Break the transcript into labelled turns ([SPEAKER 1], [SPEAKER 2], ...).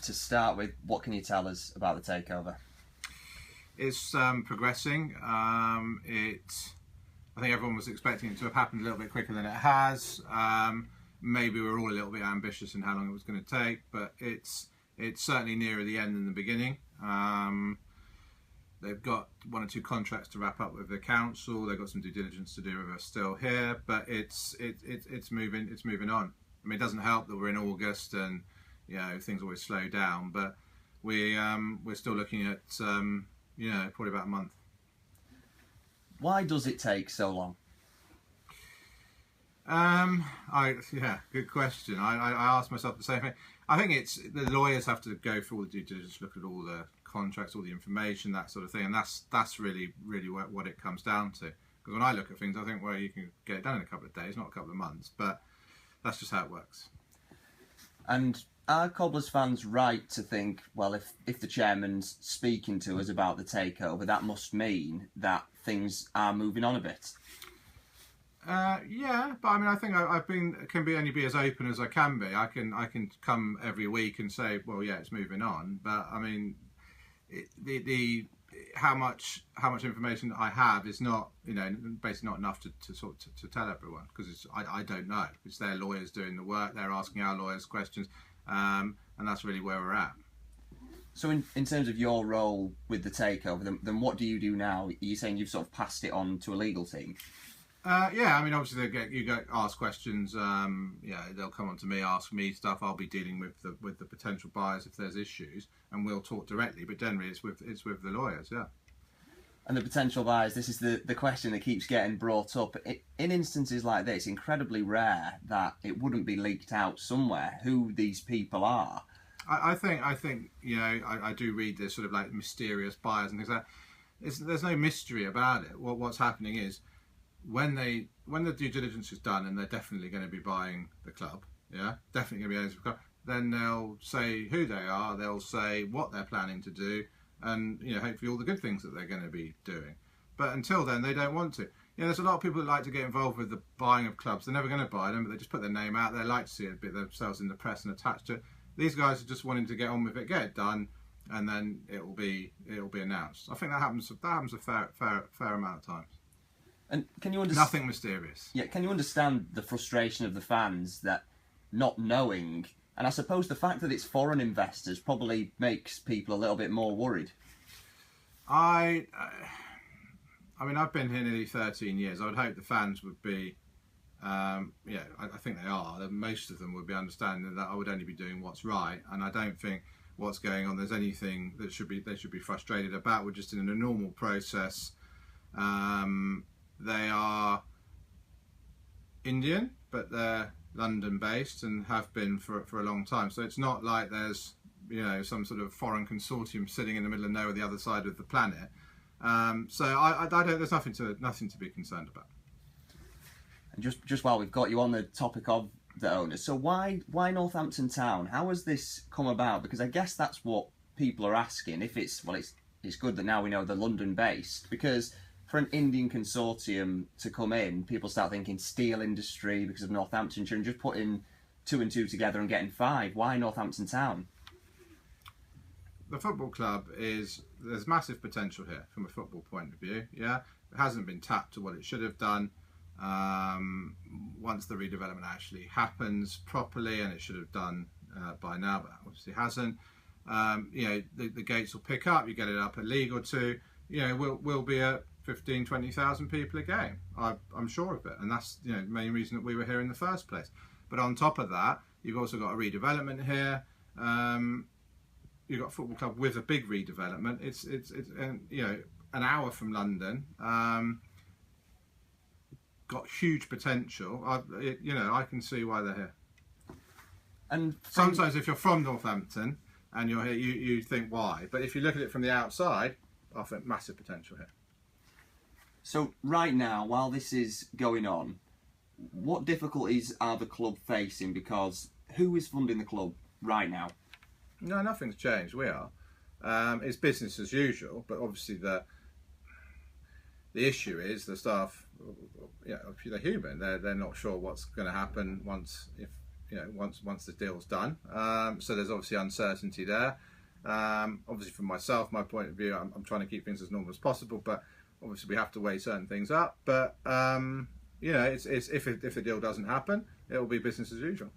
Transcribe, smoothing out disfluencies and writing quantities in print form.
[SPEAKER 1] to start with, what can you tell us about the takeover?
[SPEAKER 2] It's progressing. I think everyone was expecting it to have happened a little bit quicker than it has. Maybe we were all a little bit ambitious in how long it was going to take, but it's certainly nearer the end than the beginning. They've got 1 or 2 contracts to wrap up with the council. They've got some due diligence to do with us still here, but it's moving. It's moving on. I mean, it doesn't help that we're in August and things always slow down, but we're still looking at probably about a month.
[SPEAKER 1] Why does it take so long?
[SPEAKER 2] Good question. I asked myself the same thing. I think it's the lawyers have to go through all the due diligence, look at all the contracts, all the information, that sort of thing, and that's really what it comes down to. Because when I look at things, I think, well, you can get it done in a couple of days, not a couple of months, but that's just how it works.
[SPEAKER 1] And are Cobblers fans right to think, well, if the chairman's speaking to us about the takeover, that must mean that things are moving on a bit?
[SPEAKER 2] Yeah, but I mean, I think can only be as open as I can be. I can come every week and say, well, yeah, it's moving on. But I mean, the how much information I have is not, basically not enough to tell everyone, because I don't know. It's their lawyers doing the work. They're asking our lawyers questions, and that's really where we're at.
[SPEAKER 1] So in terms of your role with the takeover, then what do you do now? Are you saying you've sort of passed it on to a legal team?
[SPEAKER 2] Yeah, I mean, obviously you get asked questions. They'll come on to me, ask me stuff. I'll be dealing with the potential buyers if there's issues, and we'll talk directly. But generally, it's with the lawyers. Yeah.
[SPEAKER 1] And the potential buyers. This is the question that keeps getting brought up. In instances like this, incredibly rare that it wouldn't be leaked out somewhere who these people are.
[SPEAKER 2] I think I do read this sort of like mysterious buyers and things like that. There's no mystery about it. What's happening is, when the due diligence is done and they're definitely going to be buying the club, definitely going to be owners of the club, then they'll say who they are, they'll say what they're planning to do, and hopefully all the good things that they're going to be doing. But until then, they don't want to. There's a lot of people that like to get involved with the buying of clubs. They're never going to buy them, but they just put their name out. They like to see it a bit themselves in the press and attached to it. These guys are just wanting to get on with it, get it done, and then it'll be announced. I think that happens a fair amount of times.
[SPEAKER 1] And can you understand?
[SPEAKER 2] Nothing mysterious.
[SPEAKER 1] Yeah, can you understand the frustration of the fans that not knowing, and I suppose the fact that it's foreign investors probably makes people a little bit more worried.
[SPEAKER 2] I mean, I've been here nearly 13 years. I would hope the fans would be, I think they are. Most of them would be understanding that I would only be doing what's right, and I don't think what's going on there's anything that they should be frustrated about. We're just in a normal process. They are Indian, but they're London based and have been for a long time. So it's not like there's some sort of foreign consortium sitting in the middle of nowhere, the other side of the planet. So I don't. There's nothing to be concerned about.
[SPEAKER 1] And just while we've got you on the topic of the owners, so why Northampton Town? How has this come about? Because I guess that's what people are asking. If it's good that now we know they're London based, because for an Indian consortium to come in, people start thinking steel industry because of Northamptonshire, and just putting 2 and 2 together and getting 5. Why Northampton Town?
[SPEAKER 2] The football club there's massive potential here from a football point of view. Yeah, it hasn't been tapped to what it should have done. Once the redevelopment actually happens properly, and it should have done by now, but obviously hasn't. The gates will pick up. You get it up a league or two. We'll be at 15,000, 20,000 people a game. I'm sure of it, and that's the main reason that we were here in the first place. But on top of that, you've also got a redevelopment here. You've got a football club with a big redevelopment. It's an hour from London. Got huge potential. I can see why they're here. And sometimes, if you're from Northampton and you're here, you think why. But if you look at it from the outside, I think massive potential here.
[SPEAKER 1] So right now, while this is going on, what difficulties are the club facing? Because who is funding the club right now?
[SPEAKER 2] No, nothing's changed. We are. It's business as usual, but obviously the issue is the staff. They're human. They're not sure what's going to happen once if once the deal's done. So there's obviously uncertainty there. Obviously, from myself, my point of view, I'm trying to keep things as normal as possible, but obviously we have to weigh certain things up. But it's if the deal doesn't happen, it will be business as usual.